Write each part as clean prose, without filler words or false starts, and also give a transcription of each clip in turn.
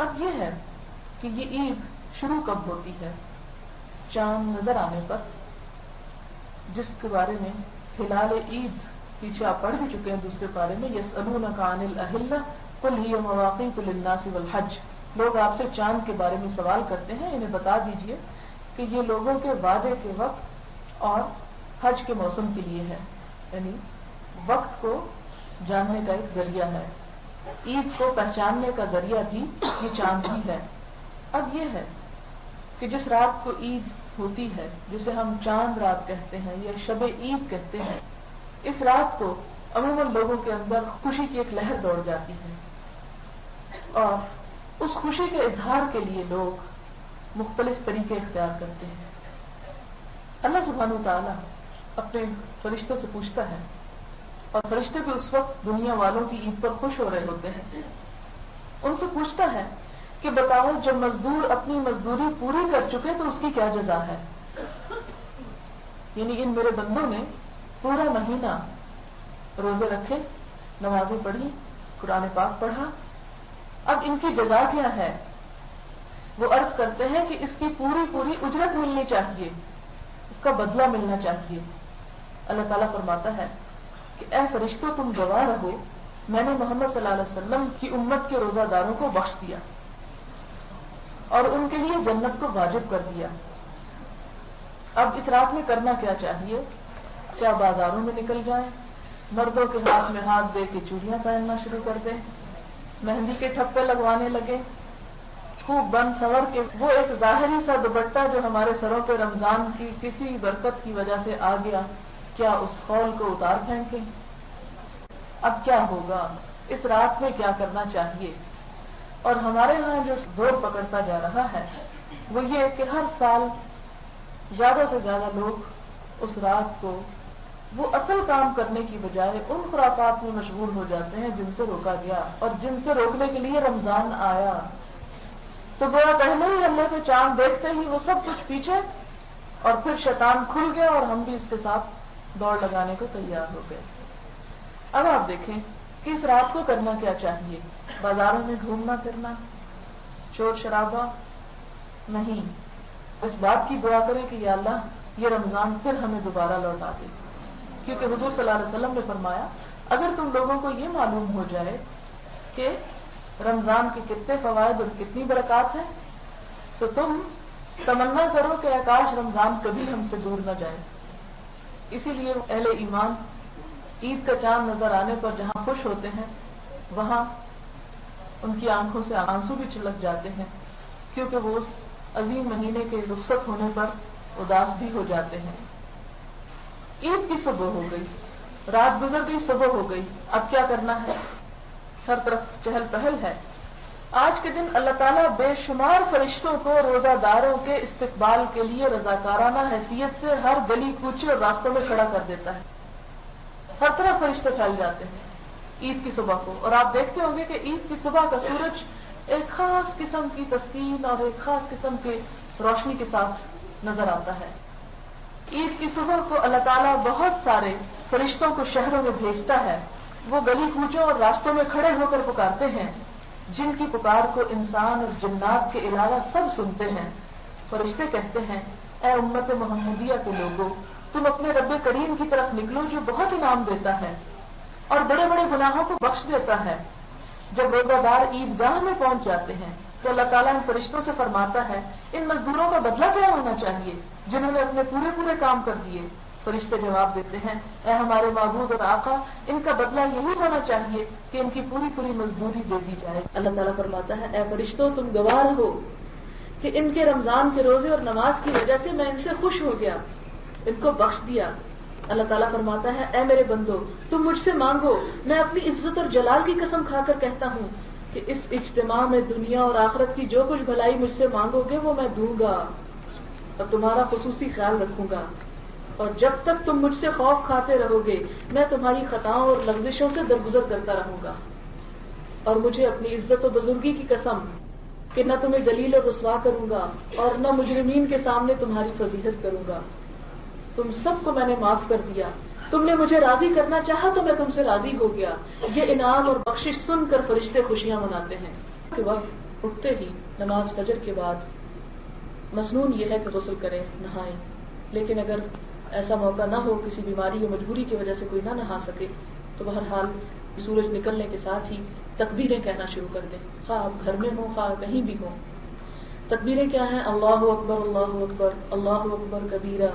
اب یہ ہے کہ یہ عید شروع کب ہوتی ہے؟ چاند نظر آنے پر، جس کے بارے میں ہلال عید پیچھے آپ پڑھ بھی چکے ہیں دوسرے پارے میں، یسألونک عن الأہلہ قل ہی مواقیت للناس والحج. لوگ آپ سے چاند کے بارے میں سوال کرتے ہیں، انہیں بتا دیجئے کہ یہ لوگوں کے وعدے کے وقت اور حج کے موسم کے لیے ہے. یعنی وقت کو جاننے کا ایک ذریعہ ہے، عید کو پہچاننے کا ذریعہ بھی یہ چاند ہی ہے. اب یہ ہے کہ جس رات کو عید ہوتی ہے، جسے ہم چاند رات کہتے ہیں یا شب عید کہتے ہیں، اس رات کو عموماً لوگوں کے اندر خوشی کی ایک لہر دوڑ جاتی ہے، اور اس خوشی کے اظہار کے لیے لوگ مختلف طریقے اختیار کرتے ہیں. اللہ سبحانہ وتعالی اپنے فرشتوں سے پوچھتا ہے، اور فرشتے بھی اس وقت دنیا والوں کی عید پر خوش ہو رہے ہوتے ہیں، ان سے پوچھتا ہے کہ بتاؤ جب مزدور اپنی مزدوری پوری کر چکے تو اس کی کیا جزا ہے؟ یعنی ان میرے بندوں نے پورا مہینہ روزے رکھے، نمازیں پڑھی، قرآن پاک پڑھا، اب ان کی جزا کیا ہے؟ وہ عرض کرتے ہیں کہ اس کی پوری پوری اجرت ملنی چاہیے، اس کا بدلہ ملنا چاہیے. اللہ تعالیٰ فرماتا ہے کہ اے فرشتوں تم گواہ رہو، میں نے محمد صلی اللہ علیہ وسلم کی امت کے روزہ داروں کو بخش دیا اور ان کے لیے جنت کو واجب کر دیا. اب اس رات میں کرنا کیا چاہیے؟ کیا بازاروں میں نکل جائیں، مردوں کے ہاتھ میں ہاتھ دے کے چوڑیاں پہننا شروع کر دیں، مہندی کے ٹھپے لگوانے لگے، خوب بن سنور کے وہ ایک ظاہری سا دوپٹہ جو ہمارے سروں پہ رمضان کی کسی برکت کی وجہ سے آ گیا، کیا اس خول کو اتار پھینکیں؟ اب کیا ہوگا؟ اس رات میں کیا کرنا چاہیے؟ اور ہمارے ہاں جو زور پکڑتا جا رہا ہے وہ یہ کہ ہر سال زیادہ سے زیادہ لوگ اس رات کو وہ اصل کام کرنے کی بجائے ان خرافات میں مشغول ہو جاتے ہیں جن سے روکا گیا، اور جن سے روکنے کے لیے رمضان آیا. تو گویا پہلے ہی اللہ کے چاند دیکھتے ہی وہ سب کچھ پیچھے، اور پھر شیطان کھل گیا اور ہم بھی اس کے ساتھ دوڑ لگانے کو تیار ہو گئے. اب آپ دیکھیں کہ اس رات کو کرنا کیا چاہیے؟ بازاروں میں گھومنا پھرنا، شور شرابہ نہیں. اس بات کی دعا کریں کہ یا اللہ یہ رمضان پھر ہمیں دوبارہ لوٹا دے، کیونکہ حضور صلی اللہ علیہ وسلم نے فرمایا اگر تم لوگوں کو یہ معلوم ہو جائے کہ رمضان کے کتنے فوائد اور کتنی برکات ہیں تو تم تمنا کرو کہ کاش رمضان کبھی ہم سے دور نہ جائے. اسی لیے اہل ایمان عید کا چاند نظر آنے پر جہاں خوش ہوتے ہیں وہاں ان کی آنکھوں سے آنسو بھی چھلک جاتے ہیں، کیونکہ وہ اس عظیم مہینے کے رخصت ہونے پر اداس بھی ہو جاتے ہیں. عید کی صبح ہو گئی، رات گزر گئی، صبح ہو گئی، اب کیا کرنا ہے؟ ہر طرف چہل پہل ہے. آج کے دن اللہ تعالیٰ بے شمار فرشتوں کو روزہ داروں کے استقبال کے لیے رضاکارانہ حیثیت سے ہر گلی کوچے اور راستوں میں کھڑا کر دیتا ہے. ہر طرف فرشتے پھیل جاتے ہیں عید کی صبح کو، اور آپ دیکھتے ہوں گے کہ عید کی صبح کا سورج ایک خاص قسم کی تسکین اور ایک خاص قسم کے روشنی کے ساتھ نظر آتا ہے. عید کی صبح کو اللہ تعالیٰ بہت سارے فرشتوں کو شہروں میں بھیجتا ہے، وہ گلی کوچوں اور راستوں میں کھڑے ہو کر پکارتے ہیں، جن کی پکار کو انسان اور جنات کے علاوہ سب سنتے ہیں. فرشتے کہتے ہیں اے امت محمدیہ کے لوگوں، تم اپنے رب کریم کی طرف نکلو جو بہت انعام دیتا ہے اور بڑے بڑے گناہوں کو بخش دیتا ہے. جب روزہ دار عید گاہ میں پہنچ جاتے ہیں تو اللہ تعالیٰ ان فرشتوں سے فرماتا ہے ان مزدوروں کا بدلہ کیا ہونا چاہیے جنہوں نے اپنے پورے پورے کام کر دیے. فرشتے جواب دیتے ہیں اے ہمارے معبود اور آقا، ان کا بدلہ یہی ہونا چاہیے کہ ان کی پوری پوری مزدوری دے دی جائے. اللہ تعالیٰ فرماتا ہے اے فرشتوں تم گواہ رہو کہ ان کے رمضان کے روزے اور نماز کی وجہ سے میں ان سے خوش ہو گیا، ان کو بخش دیا. اللہ تعالیٰ فرماتا ہے اے میرے بندو تم مجھ سے مانگو، میں اپنی عزت اور جلال کی قسم کھا کر کہتا ہوں کہ اس اجتماع میں دنیا اور آخرت کی جو کچھ بھلائی مجھ سے مانگو گے وہ میں دوں گا اور تمہارا خصوصی خیال رکھوں گا. اور جب تک تم مجھ سے خوف کھاتے رہو گے میں تمہاری خطاؤں اور لغزشوں سے درگزر کرتا رہوں گا. اور مجھے اپنی عزت و بزرگی کی قسم کہ نہ تمہیں ذلیل اور رسوا کروں گا اور نہ مجرمین کے سامنے تمہاری فضیحت کروں گا. تم سب کو میں نے معاف کر دیا، تم نے مجھے راضی کرنا چاہا تو میں تم سے راضی ہو گیا. یہ انعام اور بخشش سن کر فرشتے خوشیاں مناتے ہیں کہ وقت اٹھتے ہی نماز فجر کے بعد مسنون یہ ہے کہ غسل کریں، نہائیں. لیکن اگر ایسا موقع نہ ہو، کسی بیماری یا مجبوری کی وجہ سے کوئی نہ نہا سکے، تو بہرحال سورج نکلنے کے ساتھ ہی تکبیریں کہنا شروع کر دیں، خواہ آپ گھر میں ہوں خواہ کہیں بھی ہوں. تکبیریں کیا ہیں؟ اللہ اکبر اللہ اکبر اللہ اکبر کبیرہ.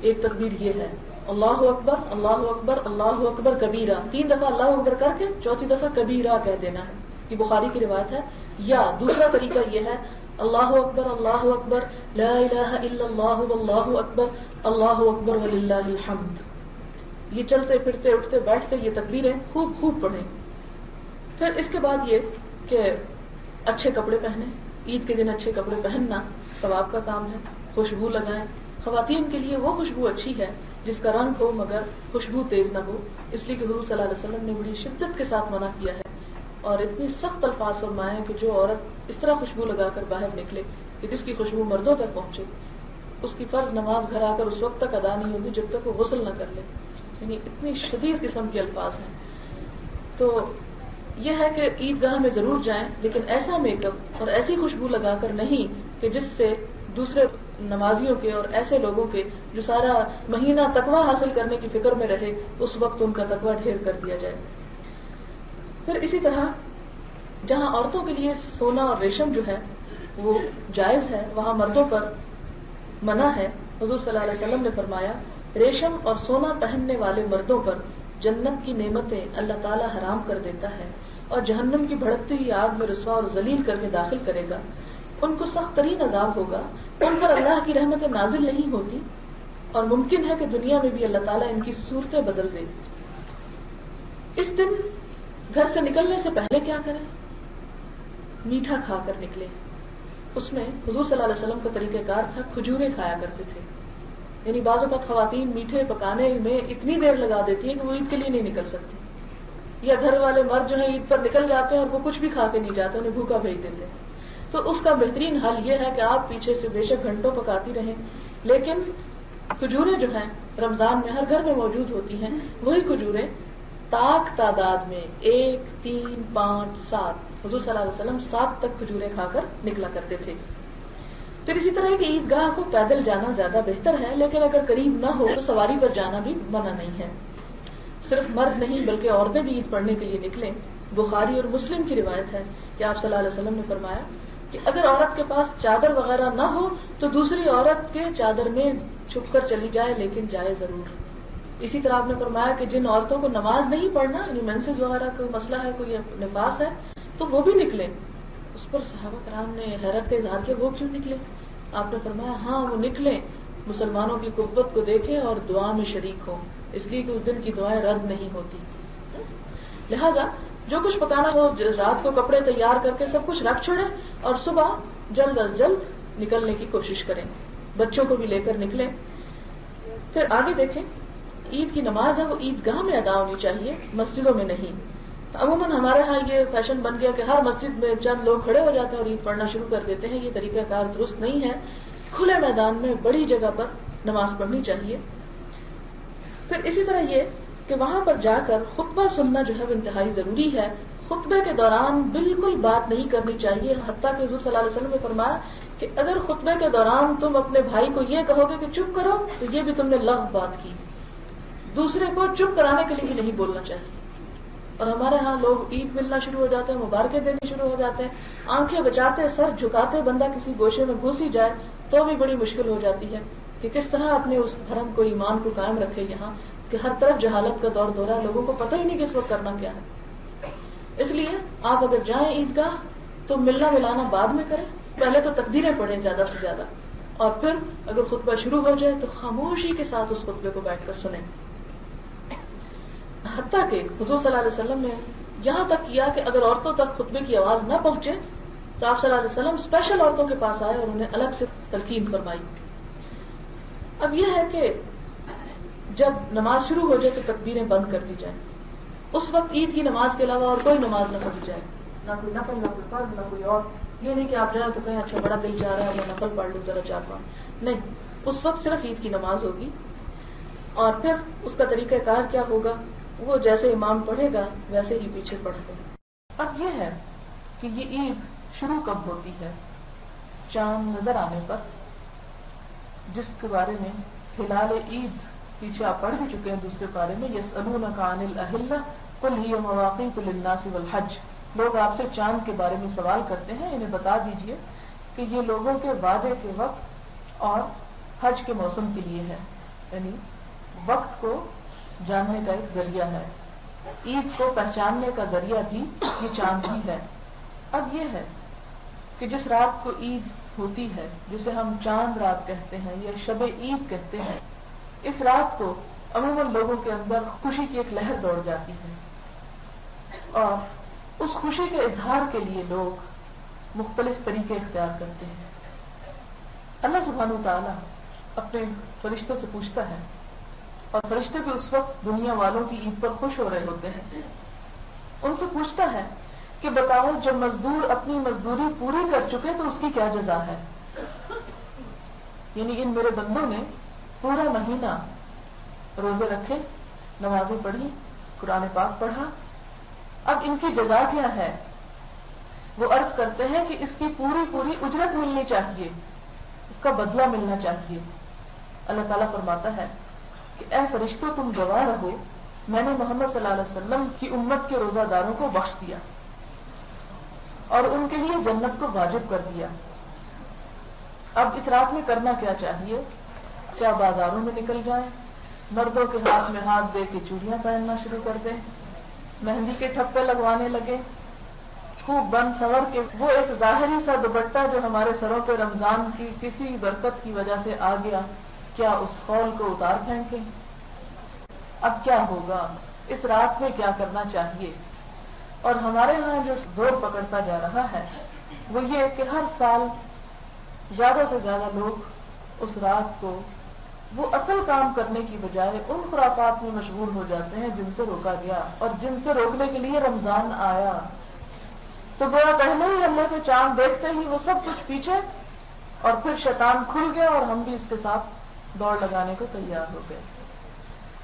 ایک تکبیر یہ ہے اللہ اکبر اللہ اکبر اللہ اکبر کبیرہ، 3 دفعہ اللہ اکبر کر کے 4تھی دفعہ کبیرہ کہہ دینا ہے. یہ بخاری کی روایت ہے. یا دوسرا طریقہ یہ ہے اللہ اکبر لا الہ الا اللہ واللہ اکبر وللہ الحمد. یہ چلتے پھرتے اٹھتے بیٹھتے یہ تکبیریں خوب پڑھیں. پھر اس کے بعد یہ کہ اچھے کپڑے پہنیں. عید کے دن اچھے کپڑے پہننا ثواب کا کام ہے. خوشبو لگائیں. خواتین کے لیے وہ خوشبو اچھی ہے جس کا رنگ ہو مگر خوشبو تیز نہ ہو، اس لیے کہ حضور صلی اللہ علیہ وسلم نے بڑی شدت کے ساتھ منع کیا ہے اور اتنی سخت الفاظ فرمائے کہ جو عورت اس طرح خوشبو لگا کر باہر نکلے کہ جس کی خوشبو مردوں تک پہنچے، اس کی فرض نماز گھر آ کر اس وقت تک ادا نہیں ہوگی جب تک وہ غسل نہ کر لے. یعنی اتنی شدید قسم کے الفاظ ہیں. تو یہ ہے کہ عیدگاہ میں ضرور جائیں، لیکن ایسا میک اپ اور ایسی خوشبو لگا کر نہیں کہ جس سے دوسرے نمازیوں کے اور ایسے لوگوں کے جو سارا مہینہ تقویٰ حاصل کرنے کی فکر میں رہے، اس وقت ان کا تقویٰ ڈھیر کر دیا جائے. پھر اسی طرح جہاں عورتوں کے لیے سونا اور ریشم جو ہے وہ جائز ہے، وہاں مردوں پر منع ہے. حضور صلی اللہ علیہ وسلم نے فرمایا ریشم اور سونا پہننے والے مردوں پر جنت کی نعمتیں اللہ تعالی حرام کر دیتا ہے اور جہنم کی بھڑکتی ہوئی آگ میں رسوا اور ذلیل کر کے داخل کرے گا. ان کو سخت ترین عذاب ہوگا. ان پر اللہ کی رحمتیں نازل نہیں ہوتی اور ممکن ہے کہ دنیا میں بھی اللہ تعالیٰ ان کی صورتیں بدل دے. اس دن گھر سے نکلنے سے پہلے کیا کریں؟ میٹھا کھا کر نکلے. اس میں حضور صلی اللہ علیہ وسلم کا طریقہ کار تھا، کھجوریں کھایا کرتے تھے. یعنی بعض اوقات خواتین میٹھے پکانے میں اتنی دیر لگا دیتی ہیں کہ وہ عید کے لیے نہیں نکل سکتی، یا گھر والے مرد جو ہیں عید پر نکل جاتے ہیں اور وہ کچھ بھی کھا کے نہیں جاتے، انہیں بھوکا بھیج دیتے ہیں. تو اس کا بہترین حل یہ ہے کہ آپ پیچھے سے بے شک گھنٹوں پکاتی رہیں، لیکن کھجوریں جو ہیں رمضان میں ہر گھر میں موجود ہوتی ہیں، وہی کھجوریں طاق تعداد میں 1 3 5 7 حضور صلی اللہ علیہ وسلم 7 تک کھجوریں کھا کر نکلا کرتے تھے. پھر اسی طرح کہ عیدگاہ کو پیدل جانا زیادہ بہتر ہے، لیکن اگر قریب نہ ہو تو سواری پر جانا بھی منع نہیں ہے. صرف مرد نہیں بلکہ عورتیں بھی عید پڑھنے کے لیے نکلیں. بخاری اور مسلم کی روایت ہے کہ آپ صلی اللہ علیہ وسلم نے فرمایا کہ اگر عورت کے پاس چادر وغیرہ نہ ہو تو دوسری عورت کے چادر میں چھپ کر چلی جائے، لیکن جائے ضرور. اسی طرح آپ نے فرمایا کہ جن عورتوں کو نماز نہیں پڑھنا، یعنی مینسز وغیرہ کوئی مسئلہ ہے، کوئی نفاس ہے، تو وہ بھی نکلیں. اس پر صحابہ کرام نے حیرت کا اظہار کیا، وہ کیوں نکلے؟ آپ نے فرمایا ہاں وہ نکلیں، مسلمانوں کی قوت کو دیکھیں اور دعا میں شریک ہوں، اس لیے کہ اس دن کی دعائیں رد نہیں ہوتی. لہذا جو کچھ پکانا ہو رات کو کپڑے تیار کر کے سب کچھ رکھ چھوڑیں اور صبح جلد از جلد نکلنے کی کوشش کریں. بچوں کو بھی لے کر نکلیں. پھر آگے دیکھیں، عید کی نماز ہے وہ عیدگاہ میں ادا ہونی چاہیے، مسجدوں میں نہیں. عموماً ہمارے ہاں یہ فیشن بن گیا کہ ہر مسجد میں چند لوگ کھڑے ہو جاتے ہیں اور عید پڑھنا شروع کر دیتے ہیں. یہ طریقہ کار درست نہیں ہے. کھلے میدان میں بڑی جگہ پر نماز پڑھنی چاہیے. پھر اسی طرح یہ کہ وہاں پر جا کر خطبہ سننا جو ہے وہ انتہائی ضروری ہے. خطبے کے دوران بالکل بات نہیں کرنی چاہیے، حتیٰ کہ حضور صلی اللہ علیہ وسلم نے فرمایا کہ اگر خطبے کے دوران تم اپنے بھائی کو یہ کہو گے کہ چپ کرو تو یہ بھی تم نے لغو بات کی. دوسرے کو چپ کرانے کے لیے بھی نہیں بولنا چاہیے. اور ہمارے ہاں لوگ عید ملنا شروع ہو جاتے ہیں، مبارکیں دینے شروع ہو جاتے ہیں، آنکھیں بچاتے سر جھکاتے بندہ کسی گوشے میں گھس ہی جائے تو بھی بڑی مشکل ہو جاتی ہے کہ کس طرح اپنے اس دھرم کو، ایمان کو قائم رکھے یہاں کہ ہر طرف جہالت کا دور دورہ، لوگوں کو پتہ ہی نہیں کہ اس وقت کرنا کیا ہے. اس لیے آپ اگر جائیں عیدگاہ تو ملنا ملانا بعد میں کریں، پہلے تو تکبیریں پڑھیں زیادہ سے زیادہ، اور پھر اگر خطبہ شروع ہو جائے تو خاموشی کے ساتھ اس خطبے کو بیٹھ کر سنیں. حتیٰ کہ حضور صلی اللہ علیہ وسلم نے یہاں تک کیا کہ اگر عورتوں تک خطبے کی آواز نہ پہنچے تو آپ صلی اللہ علیہ وسلم اسپیشل عورتوں کے پاس آئے اور انہیں الگ سے تلقین فرمائی. اب یہ ہے کہ جب نماز شروع ہو جائے تو تکبیریں بند کر دی جائیں. اس وقت عید کی نماز کے علاوہ اور کوئی نماز نہ پڑھی جائے، نہ کوئی نفل، نہ کوئی فرض، نہ کوئی اور. یہ نہیں کہ آپ جائیں تو کہیں اچھا بڑا دل چاہ رہا ہے میں نفل پڑھ لوں ذرا 4-5، نہیں. اس وقت صرف عید کی نماز ہوگی. اور پھر اس کا طریقہ کار کیا ہوگا، وہ جیسے امام پڑھے گا ویسے ہی پیچھے پڑھ گا. اب یہ ہے کہ یہ عید شروع کب ہوتی ہے؟ چاند نظر آنے پر، جس کے بارے میں ہلال عید پیچھے آپ پڑھ بھی چکے ہیں دوسرے بارے میں، یسألونک عن الأہلة قل ہی مواقیت للناس والحج. لوگ آپ سے چاند کے بارے میں سوال کرتے ہیں، انہیں بتا دیجئے کہ یہ لوگوں کے وعدے کے وقت اور حج کے موسم کے لیے ہے، یعنی وقت کو جاننے کا ایک ذریعہ ہے. عید کو پہچاننے کا ذریعہ بھی یہ چاند ہی ہے. اب یہ ہے کہ جس رات کو عید ہوتی ہے، جسے ہم چاند رات کہتے ہیں یا شب عید کہتے ہیں، اس رات کو عموماً لوگوں کے اندر خوشی کی ایک لہر دوڑ جاتی ہے، اور اس خوشی کے اظہار کے لیے لوگ مختلف طریقے اختیار کرتے ہیں. اللہ سبحانہ وتعالی اپنے فرشتوں سے پوچھتا ہے، اور فرشتے بھی اس وقت دنیا والوں کی عید پر خوش ہو رہے ہوتے ہیں، ان سے پوچھتا ہے کہ بتاؤ جب مزدور اپنی مزدوری پوری کر چکے تو اس کی کیا جزا ہے؟ یعنی ان میرے بندوں نے پورا مہینہ روزے رکھے، نمازیں پڑھی، قرآن پاک پڑھا، اب ان کی جزا کیا ہے؟ وہ عرض کرتے ہیں کہ اس کی پوری اجرت ملنی چاہیے، اس کا بدلہ ملنا چاہیے. اللہ تعالیٰ فرماتا ہے کہ اے فرشتوں تم گواہ رہو، میں نے محمد صلی اللہ علیہ وسلم کی امت کے روزہ داروں کو بخش دیا اور ان کے لیے جنت کو واجب کر دیا. اب اس رات میں کرنا کیا چاہیے؟ کیا بازاروں میں نکل جائیں، مردوں کے ہاتھ میں ہاتھ دے کے چوڑیاں پہننا شروع کر دیں، مہندی کے ٹھپے لگوانے لگے، خوب بن سنور کے وہ ایک ظاہری سا دوپٹہ جو ہمارے سروں پہ رمضان کی کسی برکت کی وجہ سے آ گیا، کیا اس خول کو اتار پھینکیں؟ اب کیا ہوگا؟ اس رات میں کیا کرنا چاہیے؟ اور ہمارے ہاں جو زور پکڑتا جا رہا ہے وہ یہ کہ ہر سال زیادہ سے زیادہ لوگ اس رات کو وہ اصل کام کرنے کی بجائے ان خرافات میں مشغول ہو جاتے ہیں جن سے روکا گیا، اور جن سے روکنے کے لیے رمضان آیا. تو گویا پہلے ہی اللہ کے چاند دیکھتے ہی وہ سب کچھ پیچھے، اور پھر شیطان کھل گیا اور ہم بھی اس کے ساتھ دوڑ لگانے کو تیار ہو گئے.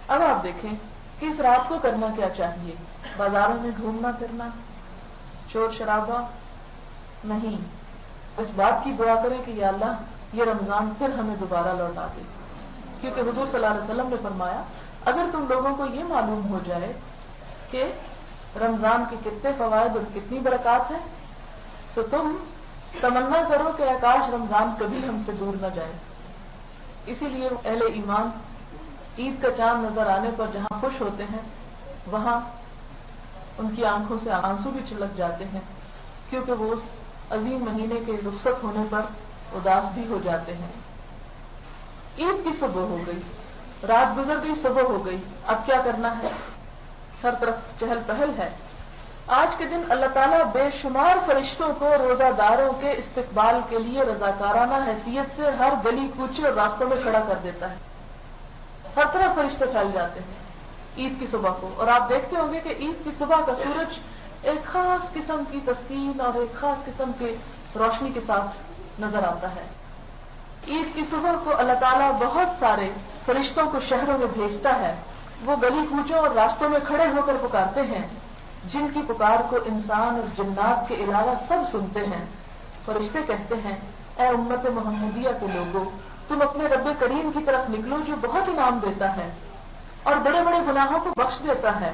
اب آپ دیکھیں کہ اس رات کو کرنا کیا چاہیے؟ بازاروں میں گھومنا پھرنا، شور شرابہ نہیں. اس بات کی دعا کریں کہ یا اللہ یہ رمضان پھر ہمیں دوبارہ لوٹا دے، کیونکہ حضور صلی اللہ علیہ وسلم نے فرمایا اگر تم لوگوں کو یہ معلوم ہو جائے کہ رمضان کے کتنے فوائد اور کتنی برکات ہیں تو تم تمنا کرو کہ کاش رمضان کبھی ہم سے دور نہ جائے. اسی لیے اہل ایمان عید کا چاند نظر آنے پر جہاں خوش ہوتے ہیں وہاں ان کی آنکھوں سے آنسو بھی چھلک جاتے ہیں، کیونکہ وہ اس عظیم مہینے کے رخصت ہونے پر اداس بھی ہو جاتے ہیں. عید کی صبح ہو گئی، رات گزر گئی، صبح ہو گئی، اب کیا کرنا ہے؟ ہر طرف چہل پہل ہے. آج کے دن اللہ تعالیٰ بے شمار فرشتوں کو روزہ داروں کے استقبال کے لیے رضاکارانہ حیثیت سے ہر گلی کوچے اور راستوں میں کھڑا کر دیتا ہے. ہر طرف فرشتے پھیل جاتے ہیں عید کی صبح کو، اور آپ دیکھتے ہوں گے کہ عید کی صبح کا سورج ایک خاص قسم کی تسکین اور ایک خاص قسم کی روشنی کے ساتھ نظر آتا ہے. عید کی صبح کو اللہ تعالیٰ بہت سارے فرشتوں کو شہروں میں بھیجتا ہے، وہ گلی کوچوں اور راستوں میں کھڑے ہو کر پکارتے ہیں، جن کی پکار کو انسان اور جنات کے علاوہ سب سنتے ہیں. فرشتے کہتے ہیں اے امت محمدیہ کے لوگوں، تم اپنے رب کریم کی طرف نکلو جو بہت انعام دیتا ہے اور بڑے بڑے گناہوں کو بخش دیتا ہے.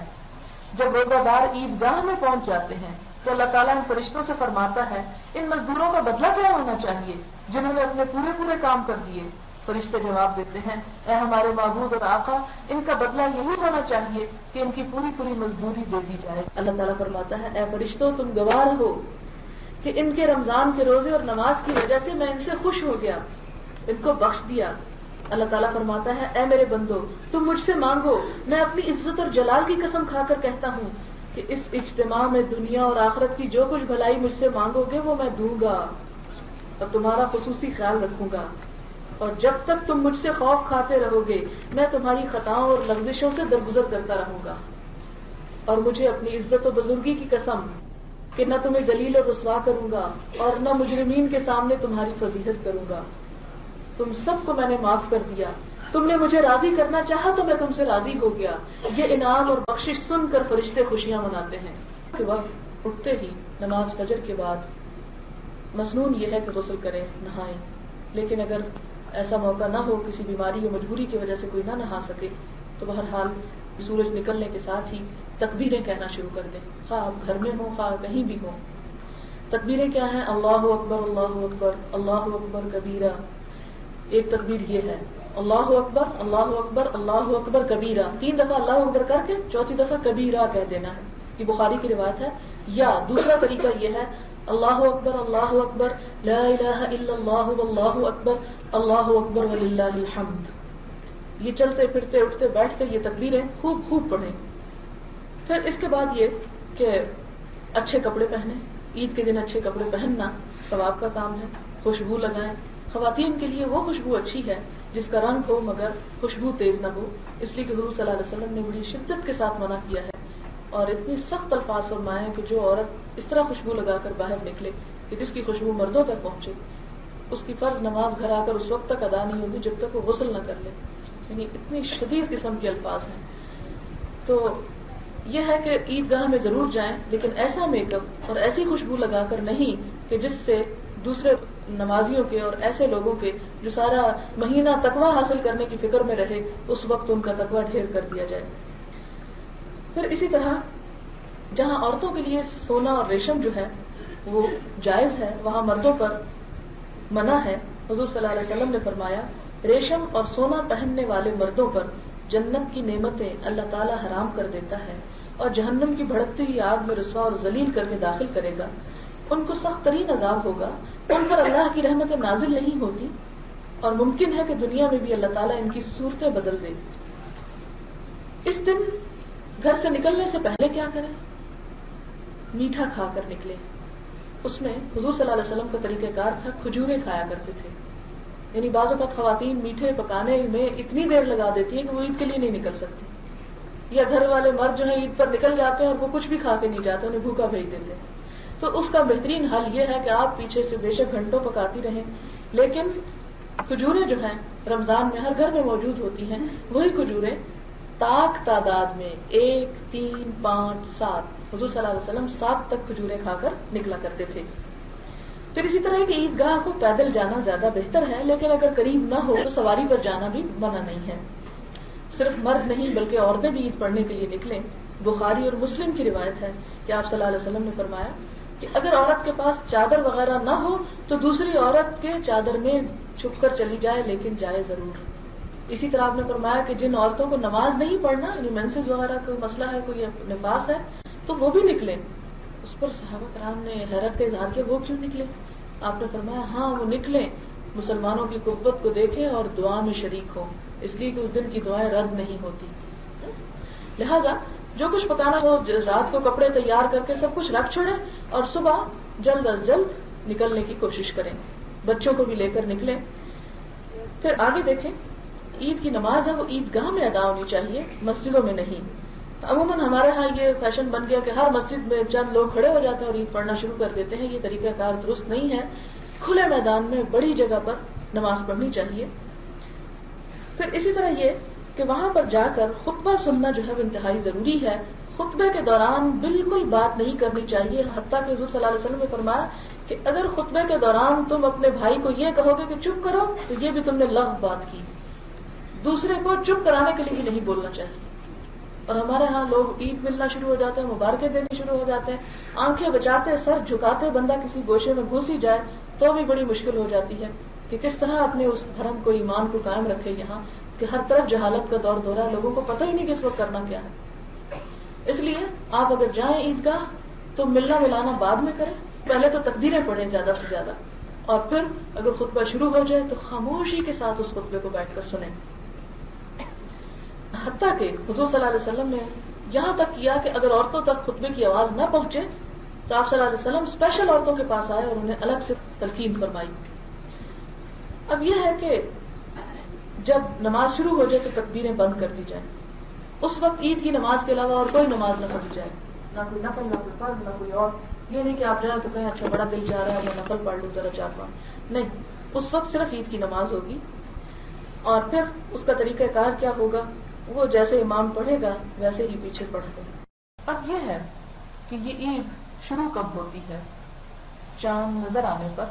جب روزہ دار عید گاہ میں پہنچ جاتے ہیں تو اللہ تعالیٰ ان فرشتوں سے فرماتا ہے ان مزدوروں کا بدلہ کیا ہونا چاہیے جنہوں نے اپنے پورے کام کر دیے. فرشتے جواب دیتے ہیں اے ہمارے معبود اور آقا، ان کا بدلہ یہی ہونا چاہیے کہ ان کی پوری مزدوری دے دی جائے. اللہ تعالیٰ فرماتا ہے اے فرشتوں تم گواہ رہو کہ ان کے رمضان کے روزے اور نماز کی وجہ سے میں ان سے خوش ہو گیا، ان کو بخش دیا. اللہ تعالیٰ فرماتا ہے اے میرے بندو تم مجھ سے مانگو، میں اپنی عزت اور جلال کی قسم کھا کر کہتا ہوں کہ اس اجتماع میں دنیا اور آخرت کی جو کچھ بھلائی مجھ سے مانگو گے وہ میں دوں گا اور تمہارا خصوصی خیال رکھوں گا. اور جب تک تم مجھ سے خوف کھاتے رہو گے میں تمہاری خطاؤں اور لغزشوں سے درگزر کرتا رہوں گا. اور مجھے اپنی عزت و بزرگی کی قسم کہ نہ تمہیں ذلیل اور رسوا کروں گا اور نہ مجرمین کے سامنے تمہاری فضیحت کروں گا. تم سب کو میں نے معاف کر دیا، تم نے مجھے راضی کرنا چاہا تو میں تم سے راضی ہو گیا. یہ انعام اور بخشش سن کر فرشتے خوشیاں مناتے ہیں. وقت اٹھتے ہی نماز فجر کے بعد مسنون یہ ہے کہ غسل کریں، نہائیں، لیکن اگر ایسا موقع نہ ہو، کسی بیماری یا مجبوری کی وجہ سے کوئی نہ نہا سکے، تو بہرحال سورج نکلنے کے ساتھ ہی تکبیریں کہنا شروع کر دیں، خواہ آپ گھر میں ہوں خواہ کہیں بھی ہوں۔ تکبیریں کیا ہیں؟ اللہ اکبر اللہ اکبر اللہ اکبر کبیرہ، ایک تکبیر یہ ہے اللہ اکبر اللہ اکبر اللہ اکبر کبیرہ، 3 دفعہ اللہ اکبر کر کے 4تھی دفعہ کبیرہ کہہ دینا ہے، یہ بخاری کی روایت ہے۔ یا دوسرا طریقہ یہ ہے اللہ اکبر لا الہ الا اللہ واللہ اکبر وللہ الحمد، یہ چلتے پھرتے اٹھتے بیٹھتے یہ تکبیریں خوب پڑھیں۔ پھر اس کے بعد یہ کہ اچھے کپڑے پہنیں، عید کے دن اچھے کپڑے پہننا ثواب کا کام ہے، خوشبو لگائیں، خواتین کے لیے وہ خوشبو اچھی ہے جس کا رنگ ہو مگر خوشبو تیز نہ ہو، اس لیے کہ حضور صلی اللہ علیہ وسلم نے بڑی شدت کے ساتھ منع کیا ہے اور اتنی سخت الفاظ فرمائے ہیں کہ جو عورت اس طرح خوشبو لگا کر باہر نکلے کہ جس کی خوشبو مردوں تک پہنچے، اس کی فرض نماز گھر آ کر اس وقت تک ادا نہیں ہوگی جب تک وہ غسل نہ کر لے، یعنی اتنی شدید قسم کے الفاظ ہیں۔ تو یہ ہے کہ عیدگاہ میں ضرور جائیں، لیکن ایسا میک اپ اور ایسی خوشبو لگا کر نہیں کہ جس سے دوسرے نمازیوں کے اور ایسے لوگوں کے جو سارا مہینہ تقویٰ حاصل کرنے کی فکر میں رہے، اس وقت ان کا تقویٰ ڈھیر کر دیا جائے۔ پھر اسی طرح جہاں عورتوں کے لیے سونا اور ریشم جو ہے وہ جائز ہے، وہاں مردوں پر منع ہے۔ حضور صلی اللہ علیہ وسلم نے فرمایا ریشم اور سونا پہننے والے مردوں پر جنت کی نعمتیں اللہ تعالیٰ حرام کر دیتا ہے اور جہنم کی بھڑکتی ہوئی آگ میں رسوا اور ذلیل کر کے داخل کرے گا، ان کو سخت ترین عذاب ہوگا، ان پر اللہ کی رحمتیں نازل نہیں ہوتی اور ممکن ہے کہ دنیا میں بھی اللہ تعالیٰ ان کی صورتیں بدل دے۔ اس دن گھر سے نکلنے سے پہلے کیا کریں؟ میٹھا کھا کر نکلے۔ اس میں حضور صلی اللہ علیہ وسلم کا طریقہ کار تھا، کھجوریں کھایا کرتے تھے، یعنی بعض اوقات خواتین میٹھے پکانے میں اتنی دیر لگا دیتی ہیں کہ وہ عید کے لیے نہیں نکل سکتی، یا گھر والے مرد جو ہیں عید پر نکل جاتے ہیں اور وہ کچھ بھی کھا کے نہیں جاتے، انہیں بھوکا بھیج دیتے ہیں۔ تو اس کا بہترین حل یہ ہے کہ آپ پیچھے سے بے شک گھنٹوں پکاتی رہیں، لیکن کھجوریں جو ہیں رمضان میں ہر گھر میں موجود ہوتی ہیں، وہی کھجوریں تاک تعداد میں 1 3 5 7 حضور صلی اللہ علیہ وسلم 7 تک کھجوریں کھا کر نکلا کرتے تھے۔ پھر اسی طرح کہ عیدگاہ کو پیدل جانا زیادہ بہتر ہے، لیکن اگر قریب نہ ہو تو سواری پر جانا بھی منع نہیں ہے۔ صرف مرد نہیں بلکہ عورتیں بھی عید پڑھنے کے لیے نکلیں۔ بخاری اور مسلم کی روایت ہے کہ آپ صلی اللہ علیہ وسلم نے فرمایا کہ اگر عورت کے پاس چادر وغیرہ نہ ہو تو دوسری عورت کے چادر میں چھپ کر چلی جائے، لیکن جائے ضرور۔ اسی طرح آپ نے فرمایا کہ جن عورتوں کو نماز نہیں پڑھنا، یعنی مینسز وغیرہ کوئی مسئلہ ہے، کوئی نفاس ہے، تو وہ بھی نکلیں۔ اس پر صحابہ کرام نے حیرت کا اظہار کیا، وہ کیوں نکلے؟ آپ نے فرمایا ہاں وہ نکلیں، مسلمانوں کی قوت کو دیکھیں اور دعا میں شریک ہوں، اس لیے کہ اس دن کی دعائیں رد نہیں ہوتی۔ لہذا جو کچھ پکانا ہو رات کو کپڑے تیار کر کے سب کچھ رکھ چھوڑیں اور صبح جلد از جلد نکلنے کی کوشش کریں، بچوں کو بھی لے کر نکلیں۔ پھر آگے دیکھیں، عید کی نماز ہے وہ عیدگاہ میں ادا ہونی چاہیے، مسجدوں میں نہیں۔ عموماً ہمارے ہاں یہ فیشن بن گیا کہ ہر مسجد میں چند لوگ کھڑے ہو جاتے ہیں اور عید پڑھنا شروع کر دیتے ہیں، یہ طریقہ کار درست نہیں ہے۔ کھلے میدان میں بڑی جگہ پر نماز پڑھنی چاہیے۔ پھر اسی طرح یہ کہ وہاں پر جا کر خطبہ سننا جو ہے وہ انتہائی ضروری ہے۔ خطبے کے دوران بالکل بات نہیں کرنی چاہیے، حتیٰ کہ حضور صلی اللہ علیہ وسلم نے فرمایا کہ اگر خطبے کے دوران تم اپنے بھائی کو یہ کہو گے کہ چپ کرو تو یہ بھی تم نے لغو بات کی۔ دوسرے کو چپ کرانے کے لیے بھی نہیں بولنا چاہیے۔ اور ہمارے ہاں لوگ عید ملنا شروع ہو جاتے ہیں، مبارکیں دینے شروع ہو جاتے ہیں، آنکھیں بچاتے سر جھکاتے بندہ کسی گوشے میں گھس ہی جائے تو بھی بڑی مشکل ہو جاتی ہے کہ کس طرح اپنے اس دھرم کو، ایمان کو قائم رکھے یہاں کہ ہر طرف جہالت کا دور دورہ ہے، لوگوں کو پتہ ہی نہیں کہ اس وقت کرنا کیا ہے۔ اس لیے آپ اگر جائیں عیدگاہ تو ملنا ملانا بعد میں کریں، پہلے تو تکبیریں پڑھیں زیادہ سے زیادہ، اور پھر اگر خطبہ شروع ہو جائے تو خاموشی کے ساتھ اس خطبے کو بیٹھ کر سنیں۔ حتیٰ کہ حضور صلی اللہ علیہ وسلم نے یہاں تک کیا کہ اگر عورتوں تک خطبے کی آواز نہ پہنچے تو آپ صلی اللہ علیہ وسلم اسپیشل عورتوں کے پاس آئے اور انہیں الگ سے تلقین فرمائی۔ اب یہ ہے کہ جب نماز شروع ہو جائے تو تکبیریں بند کر دی جائیں، اس وقت عید کی نماز کے علاوہ اور کوئی نماز نہ پڑھی جائے، نہ کوئی نفل، نہ کوئی فرض، نہ کوئی اور۔ یہ نہیں کہ آپ جائیں تو کہیں اچھا بڑا دل چاہ رہا ہے میں نفل پڑھ لوں ذرا 4-5، نہیں، اس وقت صرف عید کی نماز ہوگی۔ اور پھر اس کا طریقہ کار کیا ہوگا، وہ جیسے امام پڑھے گا ویسے ہی پیچھے پڑھ گا۔ اب یہ ہے کہ یہ عید شروع کب ہوتی ہے، چاند نظر آنے پر،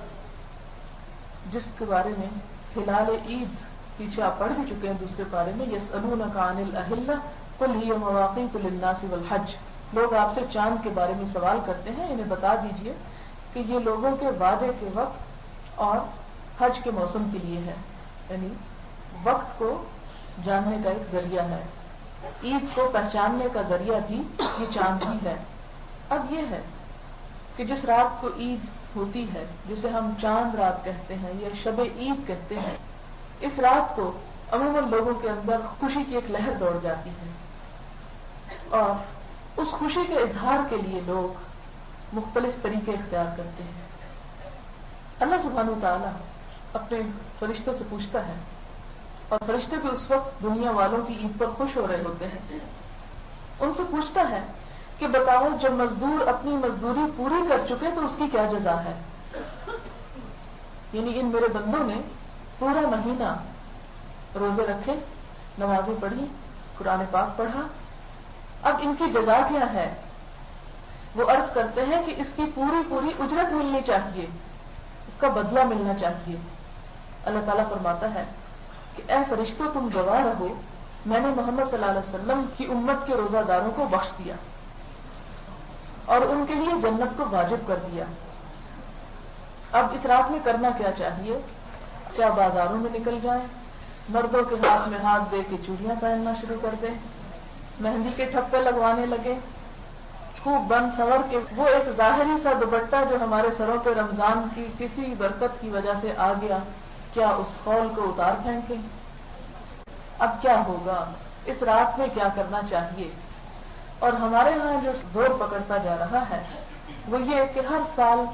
جس کے بارے میں ہلال عید پیچھے آپ پڑھ بھی چکے ہیں دوسرے پارے میں، یسألونک عن الأہلہ قل ہی مواقیت للناس والحج، لوگ آپ سے چاند کے بارے میں سوال کرتے ہیں، انہیں بتا دیجئے کہ یہ لوگوں کے وعدے کے وقت اور حج کے موسم کے لیے ہے، یعنی وقت کو جاننے کا ایک ذریعہ ہے، عید کو پہچاننے کا ذریعہ بھی یہ چاند ہی ہے۔ اب یہ ہے کہ جس رات کو عید ہوتی ہے، جسے ہم چاند رات کہتے ہیں یا شب عید کہتے ہیں، اس رات کو عموماً لوگوں کے اندر خوشی کی ایک لہر دوڑ جاتی ہے، اور اس خوشی کے اظہار کے لیے لوگ مختلف طریقے اختیار کرتے ہیں۔ اللہ سبحانہ وتعالی اپنے فرشتوں سے پوچھتا ہے، اور فرشتے بھی اس وقت دنیا والوں کی عید پر خوش ہو رہے ہوتے ہیں، ان سے پوچھتا ہے کہ بتاؤ جب مزدور اپنی مزدوری پوری کر چکے تو اس کی کیا جزا ہے؟ یعنی ان میرے بندوں نے پورا مہینہ روزے رکھے، نمازیں پڑھی، قرآن پاک پڑھا، اب ان کی جزا کیا ہے؟ وہ عرض کرتے ہیں کہ اس کی پوری پوری اجرت ملنی چاہیے، اس کا بدلہ ملنا چاہیے۔ اللہ تعالیٰ فرماتا ہے کہ اے فرشتوں تم گواہ رہو، میں نے محمد صلی اللہ علیہ وسلم کی امت کے روزہ داروں کو بخش دیا اور ان کے لیے جنت کو واجب کر دیا۔ اب اس رات میں کرنا کیا چاہیے؟ کیا بازاروں میں نکل جائیں، مردوں کے ہاتھ میں ہاتھ دے کے چوڑیاں پہننا شروع کر دیں، مہندی کے ٹھپے لگوانے لگے، خوب بن سنور کے وہ ایک ظاہری سا دوپٹہ جو ہمارے سروں پہ رمضان کی کسی برکت کی وجہ سے آ گیا، کیا اس خول کو اتار پھینکیں؟ اب کیا ہوگا؟ اس رات میں کیا کرنا چاہیے؟ اور ہمارے ہاں جو زور پکڑتا جا رہا ہے وہ یہ کہ ہر سال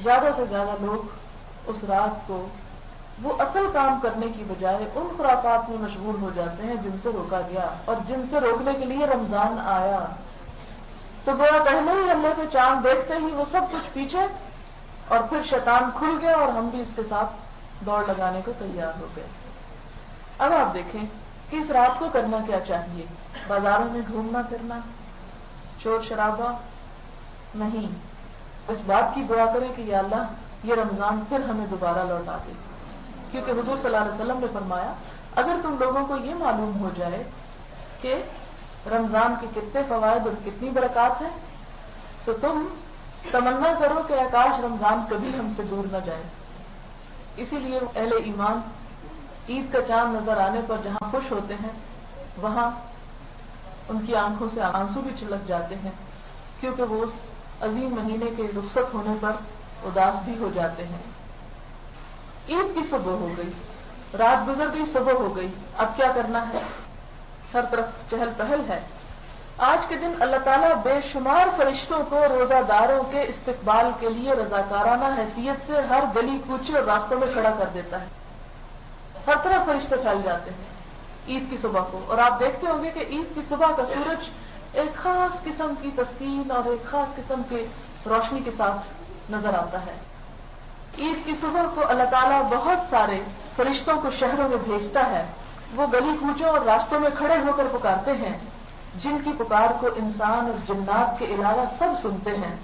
زیادہ سے زیادہ لوگ اس رات کو وہ اصل کام کرنے کی بجائے ان خرافات میں مشغول ہو جاتے ہیں جن سے روکا گیا، اور جن سے روکنے کے لیے رمضان آیا۔ تو گویا پہلے ہی اللہ کے چاند دیکھتے ہی وہ سب کچھ پیچھے، اور پھر شیطان کھل گیا اور ہم بھی اس کے ساتھ دوڑ لگانے کو تیار ہو گئے۔ اب آپ دیکھیں کہ اس رات کو کرنا کیا چاہیے؟ بازاروں میں گھومنا پھرنا، شور شرابہ نہیں، اس بات کی دعا کریں کہ یا اللہ یہ رمضان پھر ہمیں دوبارہ لوٹا دے، کیونکہ حضور صلی اللہ علیہ وسلم نے فرمایا اگر تم لوگوں کو یہ معلوم ہو جائے کہ رمضان کے کتنے فوائد اور کتنی برکات ہیں تو تم تمنا کرو کہ کاش رمضان کبھی ہم سے دور نہ جائے۔ اسی لیے اہل ایمان عید کا چاند نظر آنے پر جہاں خوش ہوتے ہیں وہاں ان کی آنکھوں سے آنسو بھی چھلک جاتے ہیں، کیونکہ وہ اس عظیم مہینے کے رخصت ہونے پر اداس بھی ہو جاتے ہیں۔ عید کی صبح ہو گئی، رات گزر گئی، صبح ہو گئی، اب کیا کرنا ہے؟ ہر طرف چہل پہل ہے۔ آج کے دن اللہ تعالیٰ بے شمار فرشتوں کو روزہ داروں کے استقبال کے لیے رضاکارانہ حیثیت سے ہر گلی کوچے اور راستوں میں کھڑا کر دیتا ہے۔ ہر طرف فرشتے پھیل جاتے ہیں عید کی صبح کو، اور آپ دیکھتے ہوں گے کہ عید کی صبح کا سورج ایک خاص قسم کی تسکین اور ایک خاص قسم کے روشنی کے ساتھ نظر آتا ہے۔ عید کی صبح کو اللہ تعالیٰ بہت سارے فرشتوں کو شہروں میں بھیجتا ہے، وہ گلی کوچوں اور راستوں میں کھڑے ہو کر پکارتے ہیں، جن کی پکار کو انسان اور جنات کے علاوہ سب سنتے ہیں۔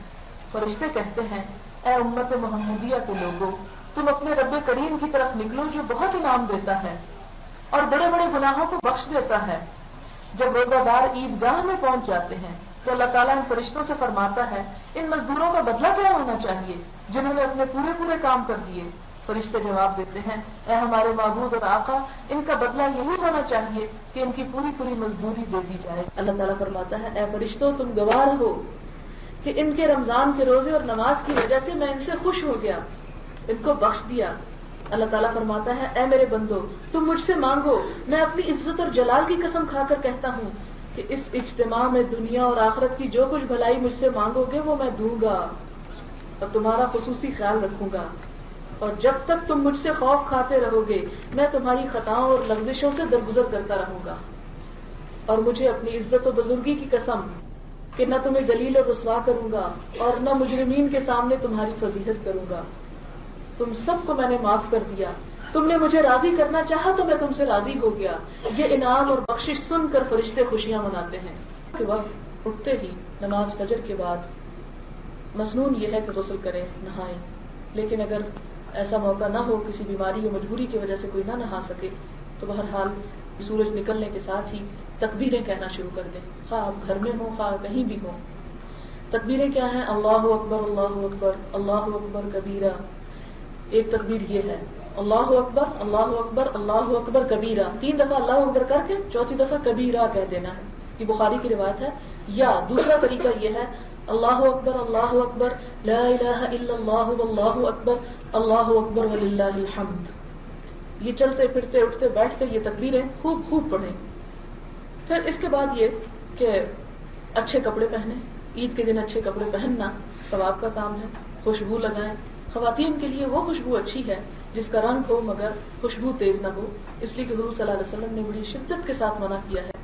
فرشتے کہتے ہیں اے امت محمدیہ کے لوگوں، تم اپنے رب کریم کی طرف نکلو جو بہت انعام دیتا ہے اور بڑے بڑے گناہوں کو بخش دیتا ہے۔ جب روزہ دار عیدگاہ میں پہنچ جاتے ہیں تو اللہ تعالیٰ ان فرشتوں سے فرماتا ہے ان مزدوروں کا بدلہ کیا ہونا چاہیے جنہوں نے اپنے پورے کام کر دیے؟ فرشتے جواب دیتے ہیں اے ہمارے معبود اور آقا، ان کا بدلہ یہی ہونا چاہیے کہ ان کی پوری مزدوری دے دی جائے۔ اللہ تعالیٰ فرماتا ہے اے فرشتوں تم گواہ رہو کہ ان کے رمضان کے روزے اور نماز کی وجہ سے میں ان سے خوش ہو گیا، ان کو بخش دیا۔ اللہ تعالیٰ فرماتا ہے اے میرے بندو تم مجھ سے مانگو، میں اپنی عزت اور جلال کی قسم کھا کر کہتا ہوں کہ اس اجتماع میں دنیا اور آخرت کی جو کچھ بھلائی مجھ سے مانگو گے وہ میں دوں گا اور تمہارا خصوصی خیال رکھوں گا، اور جب تک تم مجھ سے خوف کھاتے رہو گے میں تمہاری خطاؤں اور لغزشوں سے درگزر کرتا رہوں گا، اور مجھے اپنی عزت و بزرگی کی قسم کہ نہ تمہیں ذلیل اور رسوا کروں گا اور نہ مجرمین کے سامنے تمہاری فضیحت کروں گا۔ تم سب کو میں نے معاف کر دیا، تم نے مجھے راضی کرنا چاہا تو میں تم سے راضی ہو گیا۔ یہ انعام اور بخشش سن کر فرشتے خوشیاں مناتے ہیں۔ کے وقت اٹھتے ہی نماز فجر کے بعد مسنون یہ ہے کہ غسل کریں، نہائیں، لیکن اگر ایسا موقع نہ ہو، کسی بیماری یا مجبوری کی وجہ سے کوئی نہ نہا سکے، تو بہرحال سورج نکلنے کے ساتھ ہی تکبیریں کہنا شروع کر دیں، خواہ آپ گھر میں ہوں خواہ کہیں بھی ہوں۔ تکبیریں کیا ہیں؟ اللہ اکبر اللہ اکبر اللہ اکبر کبیرہ، ایک تکبیر یہ ہے، اللہ اکبر اللہ اکبر اللہ اکبر کبیرہ، 3 دفعہ اللہ اکبر کر کے 4تھی دفعہ کبیرہ کہہ دینا ہے، یہ بخاری کی روایت ہے۔ یا دوسرا طریقہ یہ ہے، اللہ اکبر لا الہ الا اللہ واللہ اکبر وللہ الحمد، یہ چلتے پھرتے اٹھتے بیٹھتے یہ تکبیریں خوب خوب پڑھیں۔ پھر اس کے بعد یہ کہ اچھے کپڑے پہنیں، عید کے دن اچھے کپڑے پہننا ثواب کا کام ہے، خوشبو لگائیں، خواتین کے لیے وہ خوشبو اچھی ہے جس کا رنگ ہو مگر خوشبو تیز نہ ہو، اس لیے کہ حضور صلی اللہ علیہ وسلم نے بڑی شدت کے ساتھ منع کیا ہے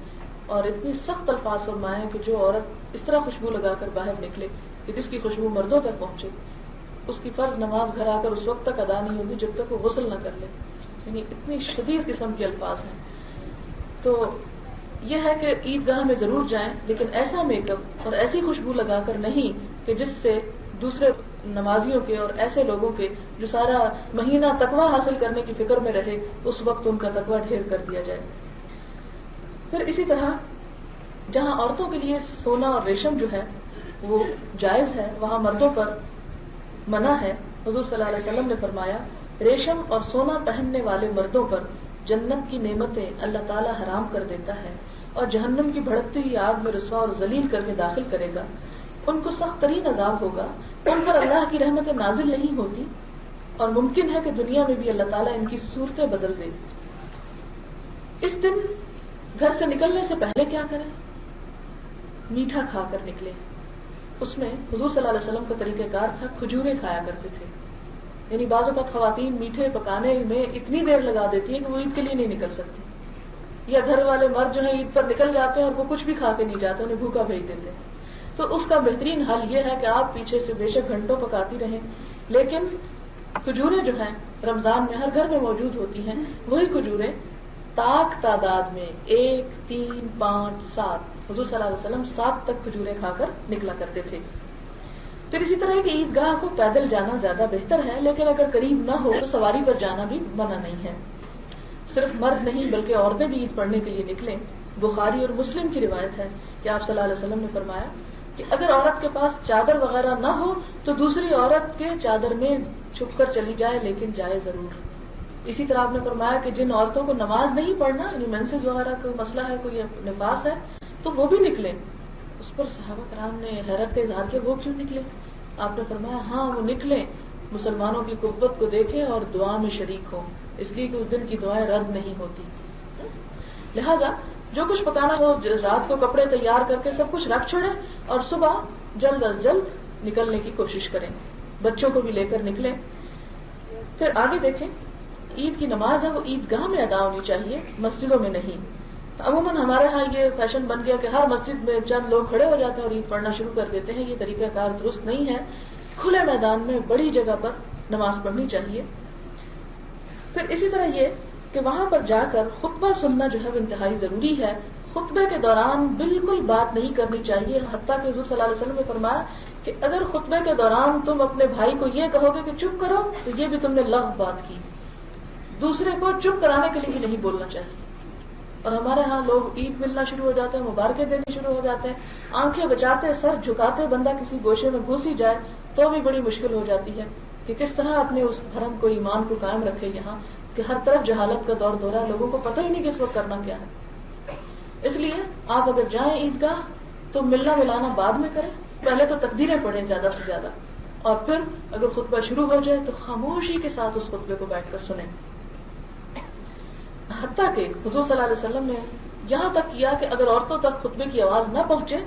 اور اتنی سخت الفاظ فرمائے ہیں کہ جو عورت اس طرح خوشبو لگا کر باہر نکلے کہ جس کی خوشبو مردوں تک پہنچے، اس کی فرض نماز گھر آ کر اس وقت تک ادا نہیں ہوگی جب تک وہ غسل نہ کر لے، یعنی اتنی شدید قسم کے الفاظ ہیں۔ تو یہ ہے کہ عیدگاہ میں ضرور جائیں، لیکن ایسا میک اپ اور ایسی خوشبو لگا کر نہیں کہ جس سے دوسرے نمازیوں کے اور ایسے لوگوں کے جو سارا مہینہ تقویٰ حاصل کرنے کی فکر میں رہے، اس وقت ان کا تقویٰ ڈھیر کر دیا جائے۔ پھر اسی طرح جہاں عورتوں کے لیے سونا اور ریشم جو ہے وہ جائز ہے، وہاں مردوں پر منع ہے۔ حضور صلی اللہ علیہ وسلم نے فرمایا، ریشم اور سونا پہننے والے مردوں پر جنت کی نعمتیں اللہ تعالی حرام کر دیتا ہے اور جہنم کی بھڑکتی ہوئی آگ میں رسوا اور ذلیل کر کے داخل کرے گا، ان کو سخت ترین عذاب ہوگا، ان پر اللہ کی رحمتیں نازل نہیں ہوتی اور ممکن ہے کہ دنیا میں بھی اللہ تعالیٰ ان کی صورتیں بدل دے۔ اس دن گھر سے نکلنے سے پہلے کیا کریں؟ میٹھا کھا کر نکلیں۔ اس میں حضور صلی اللہ علیہ وسلم کا طریقہ کار تھا، کھجوریں کھایا کرتے تھے، یعنی بعض اوقات خواتین میٹھے پکانے میں اتنی دیر لگا دیتی ہیں کہ وہ عید کے لیے نہیں نکل سکتی، یا گھر والے مرد جو ہیں عید پر نکل جاتے ہیں اور وہ کچھ بھی کھا کے نہیں جاتے، انہیں بھوکا بھیج دیتے ہیں۔ تو اس کا بہترین حل یہ ہے کہ آپ پیچھے سے بے شک گھنٹوں پکاتی رہیں، لیکن کھجوریں جو ہیں رمضان میں ہر گھر میں موجود ہوتی ہیں، وہی کھجوریں طاق تعداد میں 1 3 5 7، حضور صلی اللہ علیہ وسلم 7 تک کھجوریں کھا کر نکلا کرتے تھے۔ پھر اسی طرح کہ عیدگاہ کو پیدل جانا زیادہ بہتر ہے، لیکن اگر قریب نہ ہو تو سواری پر جانا بھی منع نہیں ہے۔ صرف مرد نہیں بلکہ عورتیں بھی عید پڑھنے کے لیے نکلیں۔ بخاری اور مسلم کی روایت ہے کہ آپ صلی اللہ علیہ وسلم نے فرمایا کہ اگر عورت کے پاس چادر وغیرہ نہ ہو تو دوسری عورت کے چادر میں چھپ کر چلی جائے، لیکن جائے ضرور۔ اسی طرح آپ نے فرمایا کہ جن عورتوں کو نماز نہیں پڑھنا، یعنی مینسز وغیرہ کوئی مسئلہ ہے، کوئی نفاس ہے، تو وہ بھی نکلیں۔ اس پر صحابہ کرام نے حیرت کا اظہار کیا، وہ کیوں نکلے؟ آپ نے فرمایا ہاں وہ نکلیں، مسلمانوں کی قوت کو دیکھیں اور دعا میں شریک ہوں، اس لیے کہ اس دن کی دعائیں رد نہیں ہوتی۔ لہذا جو کچھ پکانا ہو رات کو کپڑے تیار کر کے سب کچھ رکھ چھوڑیں اور صبح جلد از جلد نکلنے کی کوشش کریں، بچوں کو بھی لے کر نکلیں۔ پھر آگے دیکھیں، عید کی نماز ہے وہ عیدگاہ میں ادا ہونی چاہیے، مسجدوں میں نہیں۔ عموماً ہمارے ہاں یہ فیشن بن گیا کہ ہر مسجد میں چند لوگ کھڑے ہو جاتے ہیں اور عید پڑھنا شروع کر دیتے ہیں، یہ طریقہ کار درست نہیں ہے۔ کھلے میدان میں بڑی جگہ پر نماز پڑھنی چاہیے۔ پھر اسی طرح یہ کہ وہاں پر جا کر خطبہ سننا جو ہے وہ انتہائی ضروری ہے۔ خطبے کے دوران بالکل بات نہیں کرنی چاہیے، حتیٰ کہ حضور صلی اللہ علیہ وسلم نے فرمایا کہ اگر خطبے کے دوران تم اپنے بھائی کو یہ کہو گے کہ چپ کرو تو یہ بھی تم نے لغو بات کی۔ دوسرے کو چپ کرانے کے لیے بھی نہیں بولنا چاہیے۔ اور ہمارے ہاں لوگ عید ملنا شروع ہو جاتے ہیں، مبارکیں دینے شروع ہو جاتے ہیں، آنکھیں بچاتے سر جھکاتے بندہ کسی گوشے میں گھس ہی جائے تو بھی بڑی مشکل ہو جاتی ہے کہ کس طرح اپنے اس دھرم کو، ایمان کو قائم رکھے یہاں کہ ہر طرف جہالت کا دور دورہ ہے، لوگوں کو پتہ ہی نہیں کہ اس وقت کرنا کیا ہے۔ اس لیے آپ اگر جائیں عیدگاہ تو ملنا ملانا بعد میں کریں، پہلے تو تکبیریں پڑھیں زیادہ سے زیادہ، اور پھر اگر خطبہ شروع ہو جائے تو خاموشی کے ساتھ اس خطبے کو بیٹھ کر سنیں۔ حتیٰ کہ حضور صلی اللہ علیہ وسلم نے یہاں تک کیا کہ اگر عورتوں تک خطبے کی آواز نہ پہنچے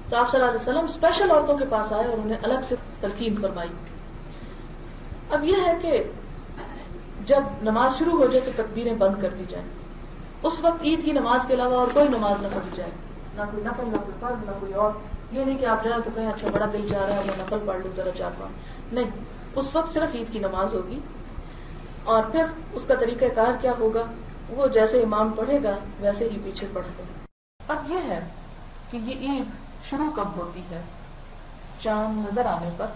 تو آپ صلی اللہ علیہ وسلم اسپیشل عورتوں کے پاس آئے اور انہیں الگ سے تلقین فرمائی۔ اب یہ ہے کہ جب نماز شروع ہو جائے تو تکبیریں بند کر دی جائیں، اس وقت عید کی نماز کے علاوہ اور کوئی نماز نہ پڑھی جائے، نہ کوئی نفل، نہ کوئی فرض، نہ کوئی اور۔ یہ نہیں کہ آپ جائیں تو کہیں اچھا بڑا دل چاہ رہا ہے میں نفل پڑھ لوں ذرا 4-5، نہیں، اس وقت صرف عید کی نماز ہوگی۔ اور پھر اس کا طریقہ کار کیا ہوگا، وہ جیسے امام پڑھے گا ویسے ہی پیچھے پڑھ گا۔ اب یہ ہے کہ یہ عید شروع کب ہوتی ہے؟ چاند نظر آنے پر،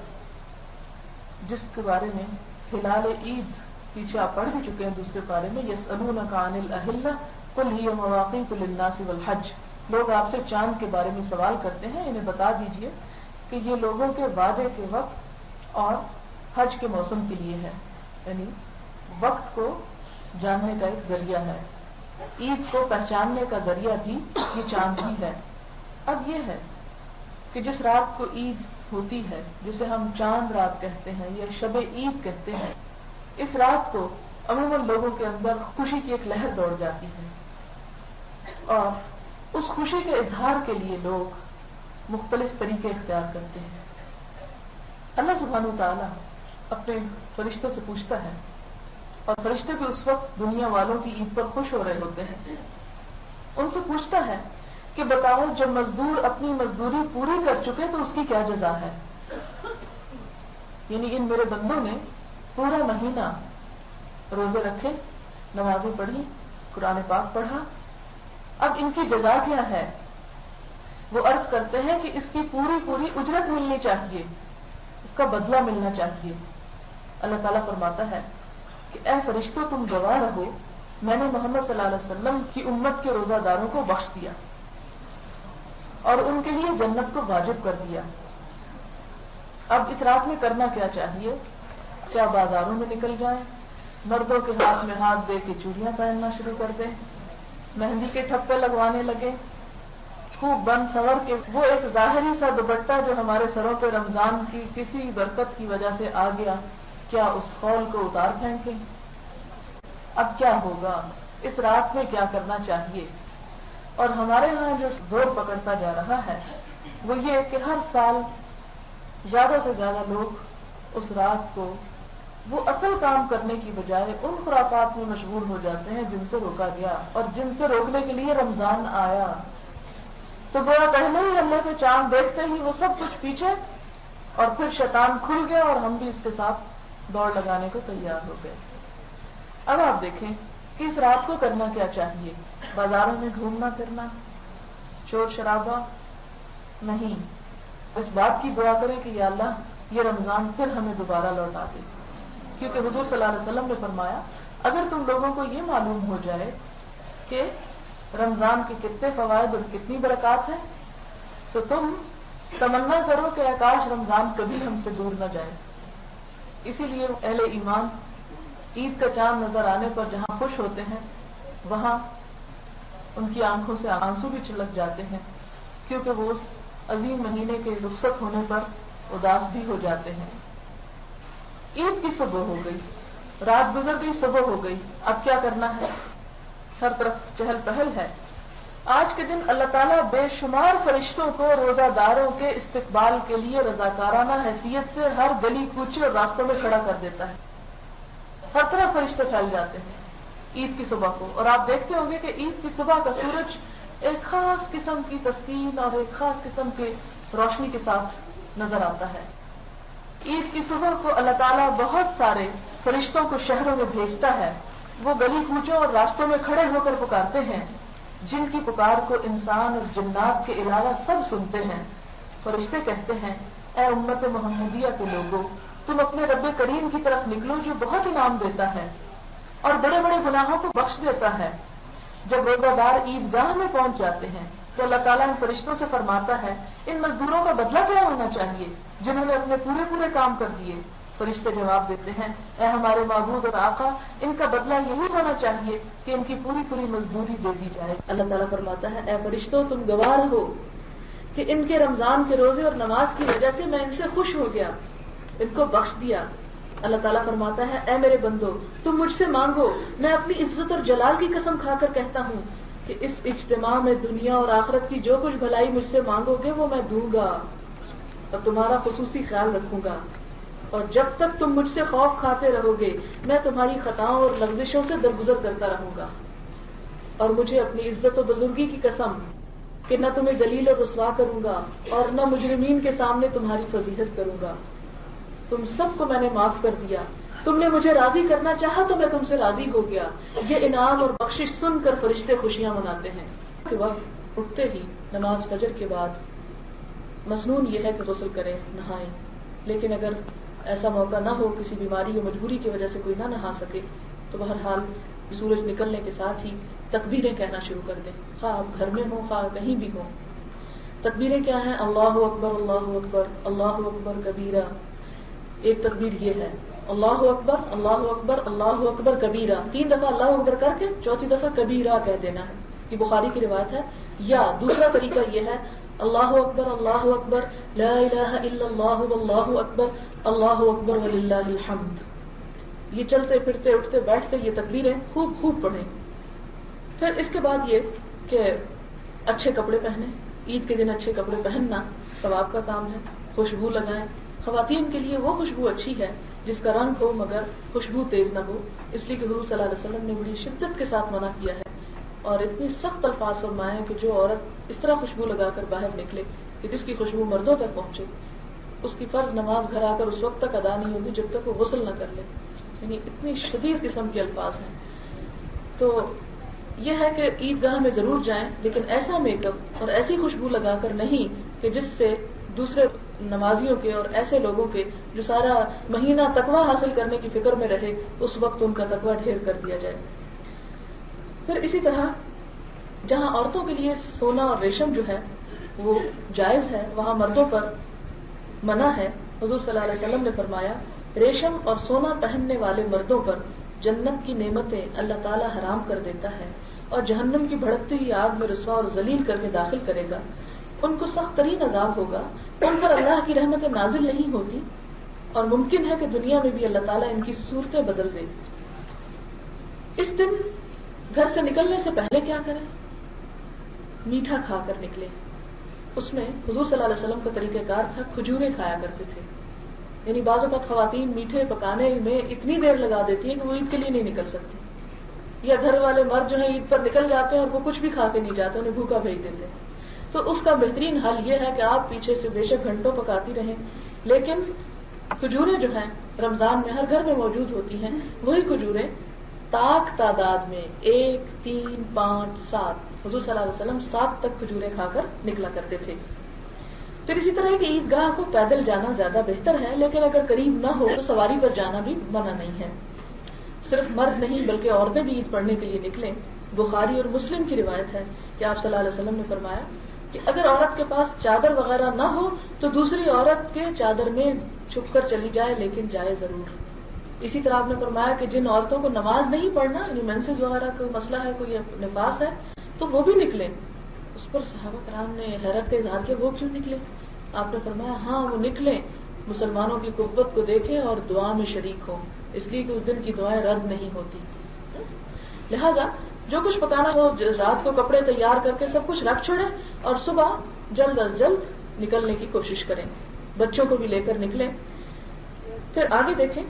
جس کے بارے میں ہلال عید پیچھے آپ پڑھ بھی چکے ہیں دوسرے پارے میں، یسألونک عن الأہلہ قل ہی مواقیت للناس والحج، لوگ آپ سے چاند کے بارے میں سوال کرتے ہیں، انہیں بتا دیجئے کہ یہ لوگوں کے وعدے کے وقت اور حج کے موسم کے لیے ہے، یعنی وقت کو جاننے کا ایک ذریعہ ہے، عید کو پہچاننے کا ذریعہ بھی یہ چاند ہی ہے۔ اب یہ ہے کہ جس رات کو عید ہوتی ہے، جسے ہم چاند رات کہتے ہیں یا شب عید کہتے ہیں، اس رات کو عموماً لوگوں کے اندر خوشی کی ایک لہر دوڑ جاتی ہے، اور اس خوشی کے اظہار کے لیے لوگ مختلف طریقے اختیار کرتے ہیں۔ اللہ سبحانہ وتعالیٰ اپنے فرشتوں سے پوچھتا ہے، اور فرشتے بھی اس وقت دنیا والوں کی عید پر خوش ہو رہے ہوتے ہیں، ان سے پوچھتا ہے کہ بتاؤ جب مزدور اپنی مزدوری پوری کر چکے تو اس کی کیا جزا ہے؟ یعنی ان میرے بندوں نے پورا مہینہ روزے رکھے، نمازیں پڑھی، قرآن پاک پڑھا، اب ان کی جزا کیا ہے؟ وہ عرض کرتے ہیں کہ اس کی پوری پوری اجرت ملنی چاہیے، اس کا بدلہ ملنا چاہیے۔ اللہ تعالیٰ فرماتا ہے کہ اے فرشتوں تم گواہ رہو، میں نے محمد صلی اللہ علیہ وسلم کی امت کے روزہ داروں کو بخش دیا اور ان کے لیے جنت کو واجب کر دیا۔ اب اس رات میں کرنا کیا چاہیے؟ کیا بازاروں میں نکل جائیں، مردوں کے ہاتھ میں ہاتھ دے کے چوڑیاں پہننا شروع کر دیں، مہندی کے ٹھپے لگوانے لگے، خوب بن سنور کے وہ ایک ظاہری سا دوپٹہ جو ہمارے سروں پہ رمضان کی کسی برکت کی وجہ سے آ گیا، کیا اس خول کو اتار پھینکیں؟ اب کیا ہوگا؟ اس رات میں کیا کرنا چاہیے؟ اور ہمارے ہاں جو زور پکڑتا جا رہا ہے وہ یہ کہ ہر سال زیادہ سے زیادہ لوگ اس رات کو وہ اصل کام کرنے کی بجائے ان خرافات میں مشغول ہو جاتے ہیں جن سے روکا گیا، اور جن سے روکنے کے لیے رمضان آیا۔ تو گویا پہلے ہی اللہ کے چاند دیکھتے ہی وہ سب کچھ پیچھے، اور پھر شیطان کھل گیا اور ہم بھی اس کے ساتھ دوڑ لگانے کو تیار ہو گئے۔ اب آپ دیکھیں کہ اس رات کو کرنا کیا چاہیے؟ بازاروں میں گھومنا پھرنا، شور شرابہ نہیں، اس بات کی دعا کریں کہ یا اللہ یہ رمضان پھر ہمیں دوبارہ لوٹا دے، کیونکہ حضور صلی اللہ علیہ وسلم نے فرمایا اگر تم لوگوں کو یہ معلوم ہو جائے کہ رمضان کے کتنے فوائد اور کتنی برکات ہیں تو تم تمنا کرو کہ کاش رمضان کبھی ہم سے دور نہ جائے۔ اسی لیے اہل ایمان عید کا چاند نظر آنے پر جہاں خوش ہوتے ہیں وہاں ان کی آنکھوں سے آنسو بھی چھلک جاتے ہیں، کیونکہ وہ اس عظیم مہینے کے رخصت ہونے پر اداس بھی ہو جاتے ہیں۔ عید کی صبح ہو گئی، رات گزر گئی، صبح ہو گئی، اب کیا کرنا ہے؟ ہر طرف چہل پہل ہے۔ آج کے دن اللہ تعالیٰ بے شمار فرشتوں کو روزہ داروں کے استقبال کے لیے رضاکارانہ حیثیت سے ہر گلی کوچے اور راستوں میں کھڑا کر دیتا ہے، ہر طرف فرشتے پھیل جاتے ہیں عید کی صبح کو، اور آپ دیکھتے ہوں گے کہ عید کی صبح کا سورج ایک خاص قسم کی تسکین اور ایک خاص قسم کے روشنی کے ساتھ نظر آتا ہے۔ عید کی صبح کو اللہ تعالیٰ بہت سارے فرشتوں کو شہروں میں بھیجتا ہے، وہ گلی کوچوں اور راستوں میں کھڑے ہو کر پکارتے ہیں، جن کی پکار کو انسان اور جنات کے علاوہ سب سنتے ہیں۔ فرشتے کہتے ہیں اے امت محمدیہ کے لوگوں، تم اپنے رب کریم کی طرف نکلو جو بہت انعام دیتا ہے اور بڑے بڑے گناہوں کو بخش دیتا ہے۔ جب روزہ دار عیدگاہ میں پہنچ جاتے ہیں تو اللہ تعالیٰ ان فرشتوں سے فرماتا ہے ان مزدوروں کا بدلہ کیا ہونا چاہیے جنہوں نے اپنے پورے پورے کام کر دیے؟ فرشتے جواب دیتے ہیں اے ہمارے معبود اور آقا، ان کا بدلہ یہی ہونا چاہیے کہ ان کی پوری پوری مزدوری دے دی جائے۔ اللہ تعالیٰ فرماتا ہے اے فرشتوں تم گواہ ہو کہ ان کے رمضان کے روزے اور نماز کی وجہ سے میں ان سے خوش ہو گیا، ان کو بخش دیا۔ اللہ تعالیٰ فرماتا ہے اے میرے بندو تم مجھ سے مانگو، میں اپنی عزت اور جلال کی قسم کھا کر کہتا ہوں کہ اس اجتماع میں دنیا اور آخرت کی جو کچھ بھلائی مجھ سے مانگو گے وہ میں دوں گا اور تمہارا خصوصی خیال رکھوں گا، اور جب تک تم مجھ سے خوف کھاتے رہو گے میں تمہاری خطاؤں اور لغزشوں سے درگزر کرتا رہوں گا، اور مجھے اپنی عزت و بزرگی کی قسم کہ نہ تمہیں ذلیل اور رسوا کروں گا اور نہ مجرمین کے سامنے تمہاری فضیحت کروں گا۔ تم سب کو میں نے معاف کر دیا، تم نے مجھے راضی کرنا چاہا تو میں تم سے راضی ہو گیا۔ یہ انعام اور بخشش سن کر فرشتے خوشیاں مناتے ہیں۔ کے وقت اٹھتے ہی نماز فجر کے بعد مسنون یہ ہے کہ غسل کریں، نہائیں، لیکن اگر ایسا موقع نہ ہو، کسی بیماری یا مجبوری کی وجہ سے کوئی نہ نہا سکے، تو بہرحال سورج نکلنے کے ساتھ ہی تکبیریں کہنا شروع کر دیں، خواہ آپ گھر میں ہوں خواہ کہیں بھی ہوں۔ تکبیریں کیا ہیں؟ اللہ اکبر اللہ اکبر اللہ اکبر کبیرہ۔ ایک تکبیر یہ ہے اللہ اکبر اللہ اکبر اللہ اکبر کبیرہ، 3 دفعہ اللہ اکبر کر کے 4تھی دفعہ کبیرہ کہہ دینا ہے، یہ بخاری کی روایت ہے۔ یا دوسرا طریقہ یہ ہے اللہ اکبر لا الہ الا اللہ واللہ اکبر وللہ الحمد۔ یہ چلتے پھرتے اٹھتے بیٹھتے یہ تکبیریں خوب پڑھیں۔ پھر اس کے بعد یہ کہ اچھے کپڑے پہنیں، عید کے دن اچھے کپڑے پہننا ثواب کا کام ہے، خوشبو لگائیں۔ خواتین کے لیے وہ خوشبو اچھی ہے جس کا رنگ ہو مگر خوشبو تیز نہ ہو، اس لیے کہ حضور صلی اللہ علیہ وسلم نے بڑی شدت کے ساتھ منع کیا ہے اور اتنی سخت الفاظ فرمائے کہ جو عورت اس طرح خوشبو لگا کر باہر نکلے کہ جس کی خوشبو مردوں تک پہنچے، اس کی فرض نماز گھر آ کر اس وقت تک ادا نہیں ہوگی جب تک وہ غسل نہ کر لے، یعنی اتنی شدید قسم کے الفاظ ہیں۔ تو یہ ہے کہ عیدگاہ میں ضرور جائیں، لیکن ایسا میک اپ اور ایسی خوشبو لگا کر نہیں کہ جس سے دوسرے نمازیوں کے اور ایسے لوگوں کے جو سارا مہینہ تقویٰ حاصل کرنے کی فکر میں رہے، اس وقت ان کا تقویٰ ڈھیر کر دیا جائے۔ پھر اسی طرح جہاں عورتوں کے لیے سونا اور ریشم جو ہے وہ جائز ہے، وہاں مردوں پر منع ہے۔ حضور صلی اللہ علیہ وسلم نے فرمایا ریشم اور سونا پہننے والے مردوں پر جنت کی نعمتیں اللہ تعالیٰ حرام کر دیتا ہے اور جہنم کی بھڑکتی ہوئی آگ میں رسوا اور ذلیل کر کے داخل کرے گا۔ ان کو سخت ترین عذاب ہوگا، ان پر اللہ کی رحمتیں نازل نہیں ہوتی اور ممکن ہے کہ دنیا میں بھی اللہ تعالیٰ ان کی صورتیں بدل دے۔ اس دن گھر سے نکلنے سے پہلے کیا کریں؟ میٹھا کھا کر نکلے۔ اس میں حضور صلی اللہ علیہ وسلم کا طریقہ کار تھا، کھجوریں کھایا کرتے تھے۔ یعنی بعض اوقات خواتین میٹھے پکانے میں اتنی دیر لگا دیتی ہیں کہ وہ عید کے لیے نہیں نکل سکتی، یا گھر والے مرد جو ہیں عید پر نکل جاتے ہیں اور وہ کچھ بھی کھا کے نہیں جاتے، انہیں بھوکا بھیج دیتے ہیں۔ تو اس کا بہترین حل یہ ہے کہ آپ پیچھے سے بے شک گھنٹوں پکاتی رہیں، لیکن کھجوریں جو ہیں رمضان میں ہر گھر میں موجود ہوتی ہیں، وہی کھجوریں تاک تعداد میں 1 3 5 7 حضور صلی اللہ علیہ وسلم 7 تک کھجوریں کھا کر نکلا کرتے تھے۔ پھر اسی طرح کہ عیدگاہ کو پیدل جانا زیادہ بہتر ہے، لیکن اگر قریب نہ ہو تو سواری پر جانا بھی منع نہیں ہے۔ صرف مرد نہیں بلکہ عورتیں بھی عید پڑھنے کے لیے نکلیں۔ بخاری اور مسلم کی روایت ہے کہ آپ صلی اللہ علیہ وسلم نے فرمایا کہ اگر عورت کے پاس چادر وغیرہ نہ ہو تو دوسری عورت کے چادر میں چھپ کر چلی جائے، لیکن جائے ضرور۔ اسی طرح آپ نے فرمایا کہ جن عورتوں کو نماز نہیں پڑھنا، یعنی مینسز وغیرہ کوئی مسئلہ ہے، کوئی نفاس ہے، تو وہ بھی نکلیں۔ اس پر صحابہ کرام نے حیرت کا اظہار کیا، وہ کیوں نکلے؟ آپ نے فرمایا ہاں وہ نکلیں، مسلمانوں کی قوت کو دیکھیں اور دعا میں شریک ہوں، اس لیے کہ اس دن کی دعائیں رد نہیں ہوتی۔ لہذا جو کچھ پکانا ہو رات کو کپڑے تیار کر کے سب کچھ رکھ چھوڑیں اور صبح جلد از جلد نکلنے کی کوشش کریں، بچوں کو بھی لے کر نکلیں۔ پھر آگے دیکھیں،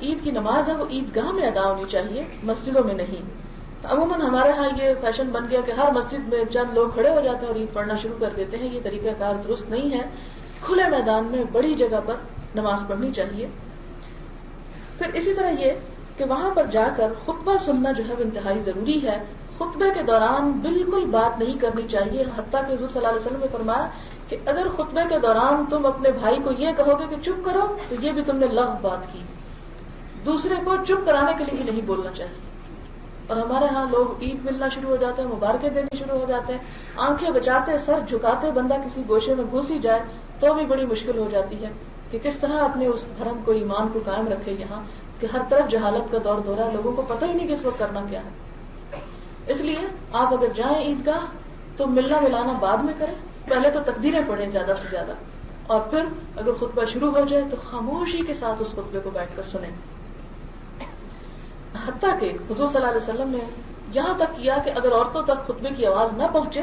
عید کی نماز ہے وہ عیدگاہ میں ادا ہونی چاہیے، مسجدوں میں نہیں۔ عموماً ہمارے ہاں یہ فیشن بن گیا کہ ہر مسجد میں چند لوگ کھڑے ہو جاتے ہیں اور عید پڑھنا شروع کر دیتے ہیں، یہ طریقہ کار درست نہیں ہے۔ کھلے میدان میں بڑی جگہ پر نماز پڑھنی چاہیے۔ پھر اسی طرح یہ کہ وہاں پر جا کر خطبہ سننا جو ہے وہ انتہائی ضروری ہے۔ خطبے کے دوران بالکل بات نہیں کرنی چاہیے، حتیٰ کہ حضور صلی اللہ علیہ وسلم نے فرمایا کہ اگر خطبے کے دوران تم اپنے بھائی کو یہ کہو گے کہ چپ کرو تو یہ بھی تم نے لغو بات کی۔ دوسرے کو چپ کرانے کے لیے بھی نہیں بولنا چاہیے۔ اور ہمارے ہاں لوگ عید ملنا شروع ہو جاتے ہیں، مبارکیں دینے شروع ہو جاتے ہیں، آنکھیں بچاتے سر جھکاتے بندہ کسی گوشے میں گھس ہی جائے تو بھی بڑی مشکل ہو جاتی ہے کہ کس طرح اپنے اس دھرم کو، ایمان کو قائم رکھے یہاں کہ ہر طرف جہالت کا دور دورہ، لوگوں کو پتہ ہی نہیں کہ اس وقت کرنا کیا ہے۔ اس لیے آپ اگر جائیں عیدگاہ تو ملنا ملانا بعد میں کریں، پہلے تو تکبیریں پڑھیں زیادہ سے زیادہ، اور پھر اگر خطبہ شروع ہو جائے تو خاموشی کے ساتھ اس خطبے کو بیٹھ کر سنیں۔ حتیٰ کہ حضور صلی اللہ علیہ وسلم نے یہاں تک کیا کہ اگر عورتوں تک خطبے کی آواز نہ پہنچے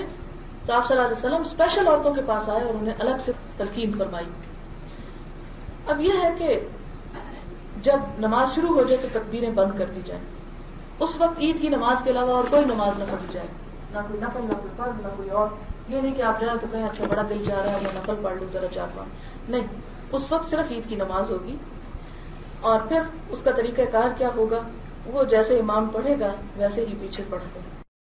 تو آپ صلی اللہ علیہ وسلم اسپیشل عورتوں کے پاس آئے اور انہیں الگ سے تلقین فرمائی۔ اب یہ ہے کہ جب نماز شروع ہو جائے تو تکبیریں بند کر دی جائیں۔ اس وقت عید کی نماز کے علاوہ اور کوئی نماز نہ پڑھی جائے، نہ کوئی نفل، نہ کوئی فرض، نہ کوئی اور۔ یہ نہیں کہ آپ جائیں تو کہیں اچھا بڑا دل چاہ رہا ہے میں نفل پڑھ لوں ذرا 4-5، نہیں، اس وقت صرف عید کی نماز ہوگی۔ اور پھر اس کا طریقہ کار کیا ہوگا، وہ جیسے امام پڑھے گا ویسے ہی پیچھے پڑھ دیں۔